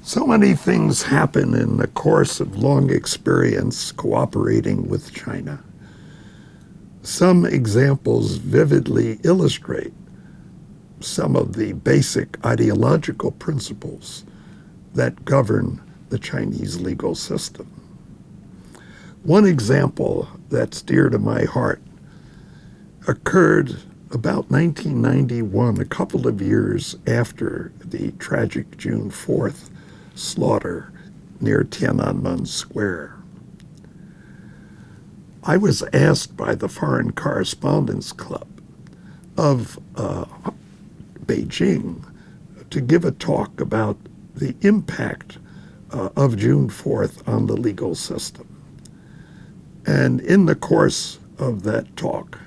So many things happen in the course of long experience cooperating with China. Some examples vividly illustrate some of the basic ideological principles that govern the Chinese legal system. One example that's dear to my heart occurred about 1991, a couple of years after the tragic June 4th slaughter near Tiananmen Square. I was asked by the Foreign Correspondents Club of Beijing to give a talk about the impact of June 4th on the legal system. And in the course of that talk,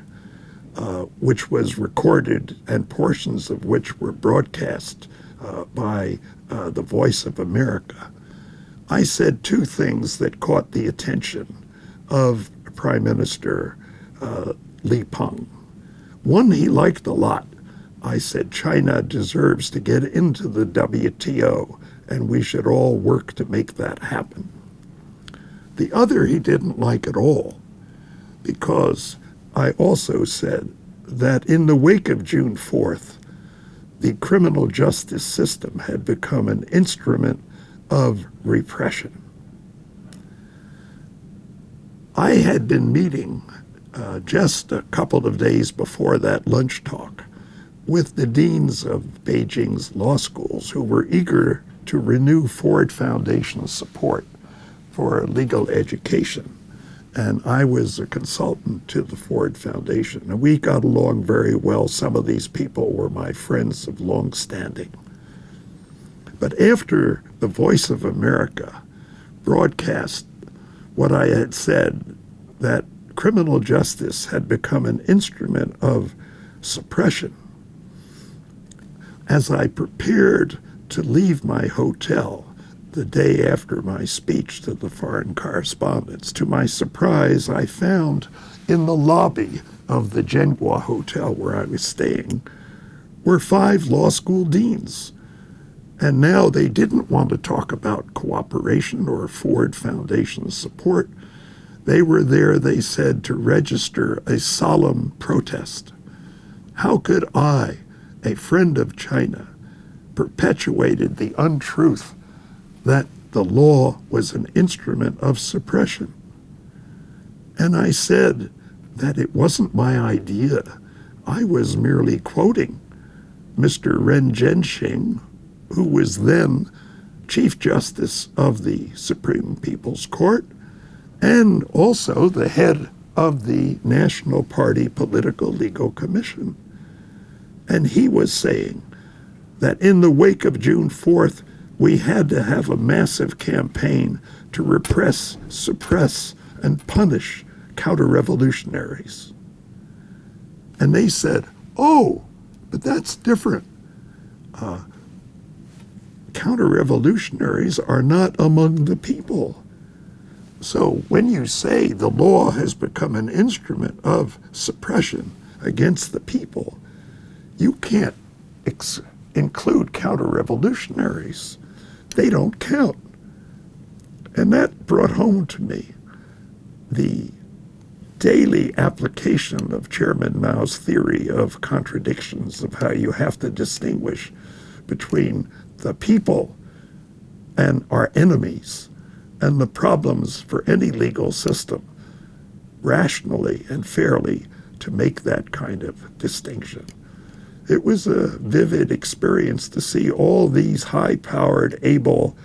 which was recorded and portions of which were broadcast by the Voice of America, I said two things that caught the attention of Prime Minister Li Peng. One he liked a lot. I said China deserves to get into the WTO, and we should all work to make that happen. The other he didn't like at all, because I also said that in the wake of June 4th, the criminal justice system had become an instrument of repression. I had been meeting just a couple of days before that lunch talk with the deans of Beijing's law schools who were eager to renew Ford Foundation support for legal education. And I was a consultant to the Ford Foundation, and we got along very well. Some of these people were my friends of long standing. But after the Voice of America broadcast what I had said, that criminal justice had become an instrument of suppression, as I prepared to leave my hotel the day after my speech to the foreign correspondents, to my surprise, I found in the lobby of the Zhenghua Hotel where I was staying were 5 law school deans. And now they didn't want to talk about cooperation or Ford Foundation support. They were there, they said, to register a solemn protest. How could I, a friend of China, perpetuated the untruth that the law was an instrument of suppression? And I said that it wasn't my idea. I was merely quoting Mr. Ren Zhenxing, who was then Chief Justice of the Supreme People's Court and also the head of the National Party Political Legal Commission. And he was saying that in the wake of June 4th, we had to have a massive campaign to repress, suppress, and punish counter-revolutionaries. And they said, oh, but that's different. Counter-revolutionaries are not among the people. So when you say the law has become an instrument of suppression against the people, you can't include counter-revolutionaries. They don't count. And that brought home to me the daily application of Chairman Mao's theory of contradictions, of how you have to distinguish between the people and our enemies, and the problems for any legal system rationally and fairly to make that kind of distinction. It was a vivid experience to see all these high-powered, able,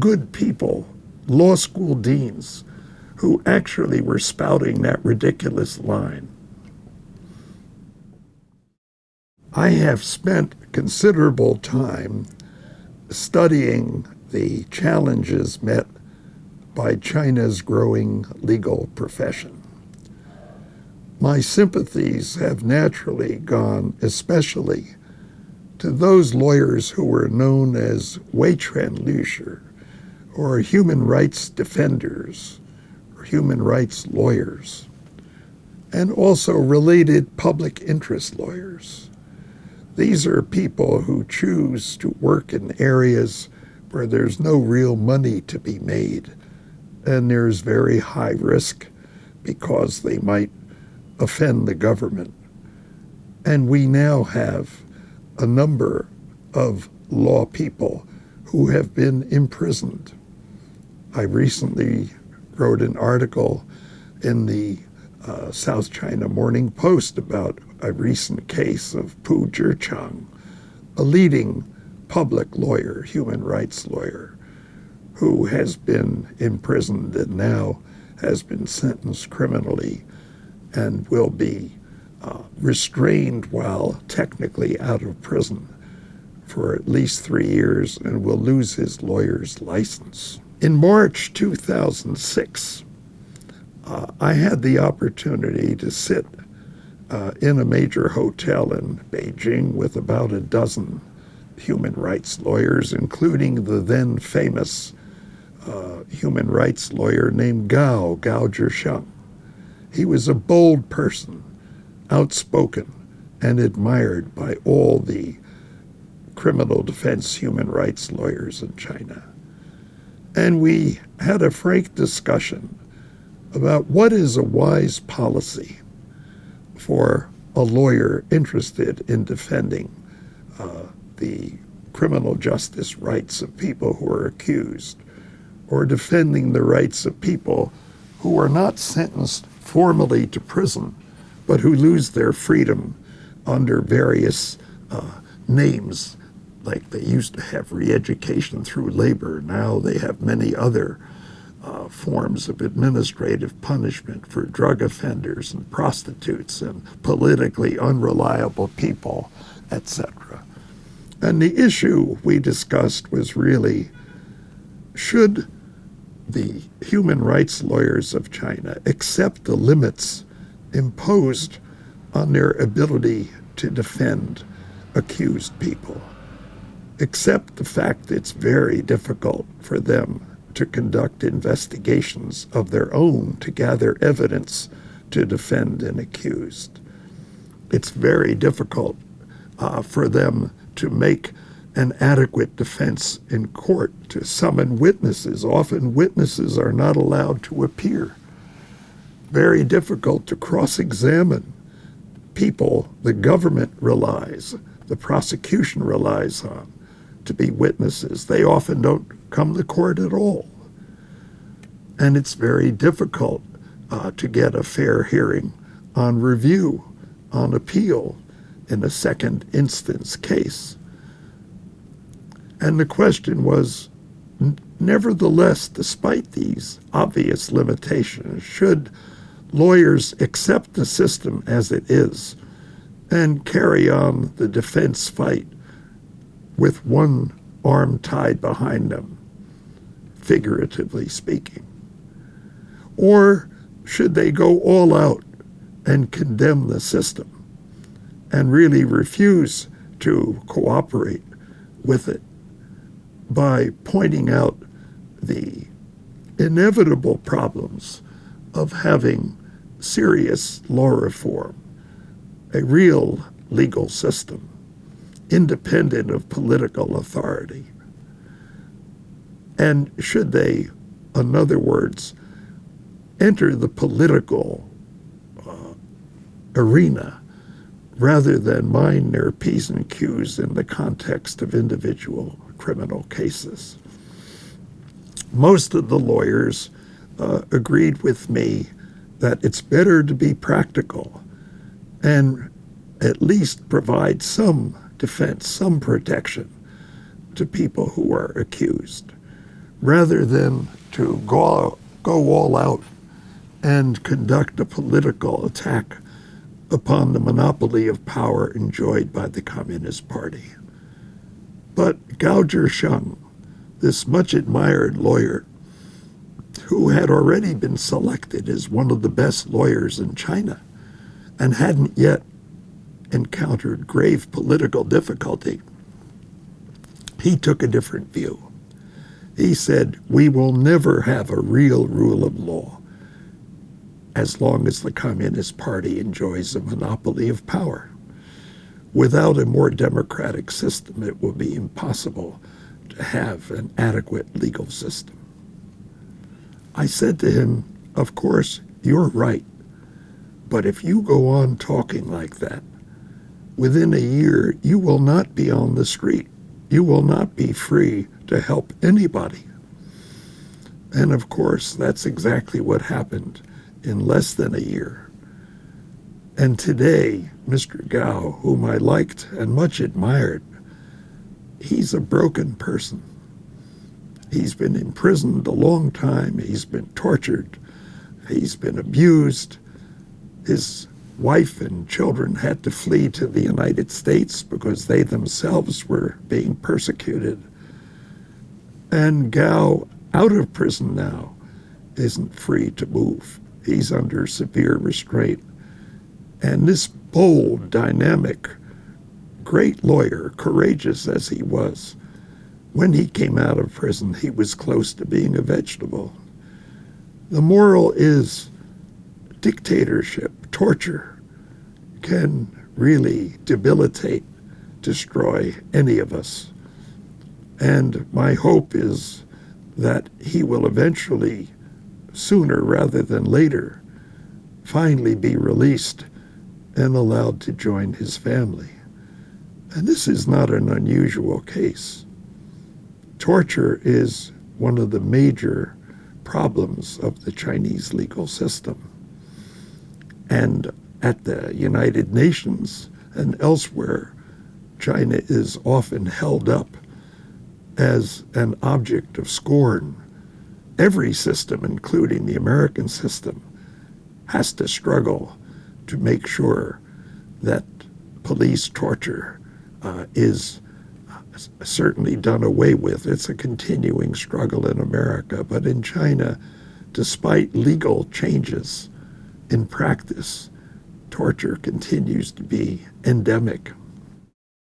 good people, law school deans, who actually were spouting that ridiculous line. I have spent considerable time studying the challenges met by China's growing legal profession. My sympathies have naturally gone especially to those lawyers who were known as Weitrenlüscher, or human rights defenders, or human rights lawyers, and also related public interest lawyers. These are people who choose to work in areas where there's no real money to be made, and there's very high risk because they might offend the government. And we now have a number of law people who have been imprisoned. I recently wrote an article in the South China Morning Post about a recent case of Pu Zhichang, a leading public lawyer, human rights lawyer, who has been imprisoned and now has been sentenced criminally and will be restrained while technically out of prison for at least 3 years and will lose his lawyer's license. In March 2006, I had the opportunity to sit in a major hotel in Beijing with about a dozen human rights lawyers, including the then famous human rights lawyer named Gao Zhisheng. He was a bold person, outspoken, and admired by all the criminal defense human rights lawyers in China. And we had a frank discussion about what is a wise policy for a lawyer interested in defending the criminal justice rights of people who are accused, or defending the rights of people who are not sentenced formally to prison, but who lose their freedom under various names. Like they used to have re-education through labor. Now they have many other forms of administrative punishment for drug offenders and prostitutes and politically unreliable people, etc. And the issue we discussed was really, should the human rights lawyers of China accept the limits imposed on their ability to defend accused people? Accept the fact that it's very difficult for them to conduct investigations of their own to gather evidence to defend an accused. It's very difficult for them to make an adequate defense in court, to summon witnesses. Often witnesses are not allowed to appear. Very difficult to cross-examine people the government relies, the prosecution relies on to be witnesses. They often don't come to court at all. And it's very difficult to get a fair hearing on review, on appeal in a second instance case. And the question was, nevertheless, despite these obvious limitations, should lawyers accept the system as it is and carry on the defense fight with one arm tied behind them, figuratively speaking? Or should they go all out and condemn the system and really refuse to cooperate with it by pointing out the inevitable problems of having serious law reform, a real legal system, independent of political authority? And should they, in other words, enter the political arena rather than mind their P's and Q's in the context of individual criminal cases? Most of the lawyers agreed with me that it's better to be practical and at least provide some defense, some protection to people who are accused, rather than to go all out and conduct a political attack upon the monopoly of power enjoyed by the Communist Party. But Gao Zhisheng, this much admired lawyer, who had already been selected as one of the best lawyers in China and hadn't yet encountered grave political difficulty, he took a different view. He said, we will never have a real rule of law as long as the Communist Party enjoys a monopoly of power. Without a more democratic system, it will be impossible to have an adequate legal system. I said to him, of course, you're right, but if you go on talking like that, within a year you will not be on the street. You will not be free to help anybody. And of course, that's exactly what happened in less than a year. And today, Mr. Gao, whom I liked and much admired, he's a broken person. He's been imprisoned a long time. He's been tortured. He's been abused. His wife and children had to flee to the United States because they themselves were being persecuted. And Gao, out of prison now, isn't free to move. He's under severe restraint. And this bold, dynamic, great lawyer, courageous as he was, when he came out of prison, he was close to being a vegetable. The moral is dictatorship, torture, can really debilitate, destroy any of us. And my hope is that he will eventually, sooner rather than later, finally be released and allowed to join his family. And this is not an unusual case. Torture is one of the major problems of the Chinese legal system. And at the United Nations and elsewhere, China is often held up as an object of scorn. Every system, including the American system, has to struggle to make sure that police torture is certainly done away with. It's a continuing struggle in America. But in China, despite legal changes in practice, torture continues to be endemic.